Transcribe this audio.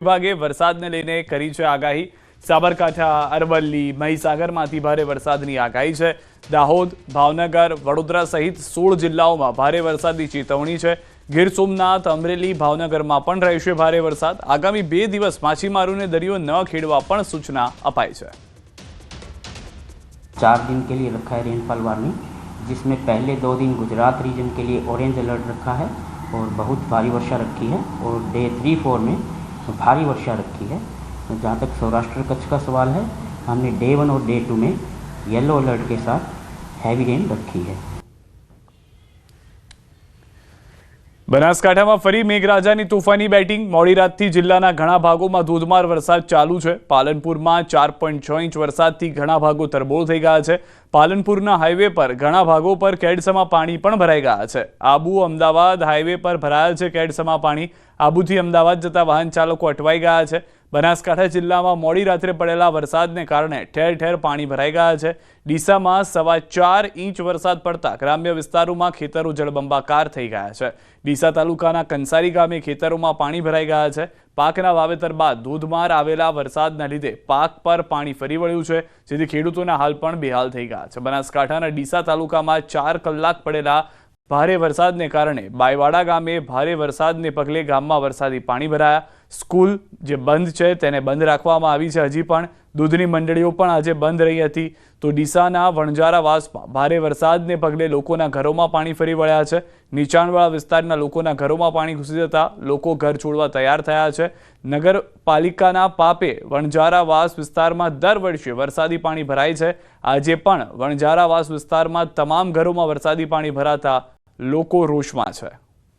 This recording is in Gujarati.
વિભાગે વરસાદને લઈને કરી છે આગાહી। સાબરકાંઠા, અરવલ્લી, મહીસાગરમાંથી ભારે વરસાદની આગાહી છે। દાહોદ, ભાવનગર, વડોદરા સહિત 16 જિલ્લાઓમાં ભારે વરસાદની ચેતવણી છે। ગીર સોમનાથ, અમરેલી, ભાવનગરમાં પણ રહેશે ભારે વરસાદ। આગામી 2 દિવસ માછીમારોને દરિયો ન ખેડવા પણ સૂચના અપાઈ છે। 4 दिन के लिए रखा है रेनफॉल वार्निंग, जिसमें पहले 2 दिन गुजरात रीजन के लिए ऑरेंज अलर्ट रखा है और बहुत भारी वर्षा रखी है, और डे 3-4 में भारी वर्षा रखी है। जहाँ तक सौराष्ट्र कच्छ का सवाल है, हमने डे 1 और डे 2 में येलो अलर्ट के साथ हैवी रेन रखी है। બનાસકાંઠામાં ફરી મેઘરાજાની તોફાની બેટિંગ। મોડી રાતથી જિલ્લાના ઘણા ભાગોમાં ધોધમાર વરસાદ ચાલુ છે। પાલનપુરમાં 4.6 ઇંચ વરસાદથી ઘણા ભાગો તરબોળ થઈ ગયા છે। પાલનપુરના હાઈવે પર ઘણા ભાગો પર કેડસમાં પાણી પણ ભરાઈ ગયા છે। આબુ અમદાવાદ હાઈવે પર ભરાયા છે કેડસમાં પાણી। આબુથી અમદાવાદ જતા વાહન ચાલકો અટવાઈ ગયા છે। બનાસકાંઠા જિલ્લામાં મોડી રાત્રે પડેલા વરસાદને કારણે ઠેર ઠેર પાણી ભરાઈ ગયા છે। ડીસામાં 4.25 ઇંચ વરસાદ પડતા ગ્રામ્ય વિસ્તારોમાં ખેતરો જળબંબાકાર થઈ ગયા છે। ડીસા તાલુકાના કંસારી ગામે ખેતરોમાં પાણી ભરાઈ ગયા છે। પાકના વાવેતર બાદ ધોધમાર આવેલા વરસાદના લીધે પાક પર પાણી ફરી વળ્યું છે, જેથી ખેડૂતોના હાલ પણ બેહાલ થઈ ગયા છે। બનાસકાંઠાના ડીસા તાલુકામાં 4 કલાક પડેલા ભારે વરસાદને કારણે બાયવાડા ગામે ભારે વરસાદને પગલે ગામમાં વરસાદી પાણી ભરાયા। સ્કૂલ જે બંધ છે તેને બંધ રાખવામાં આવી છે। હજી પણ દૂધની મંડળીઓ પણ આજે બંધ રહી હતી। તો ડીસાના વણઝારાવાસમાં ભારે વરસાદને પગલે લોકોના ઘરોમાં પાણી ફરી વળ્યા છે। નીચાણવાળા વિસ્તારના લોકોના ઘરોમાં પાણી ઘૂસી જતા લોકો ઘર છોડવા તૈયાર થયા છે। નગરપાલિકાના પાપે વણઝારાવાસ વિસ્તારમાં દર વર્ષે વરસાદી પાણી ભરાય છે। આજે પણ વણઝારાવાસ વિસ્તારમાં તમામ ઘરોમાં વરસાદી પાણી ભરાતા લોકો રોષમાં છે।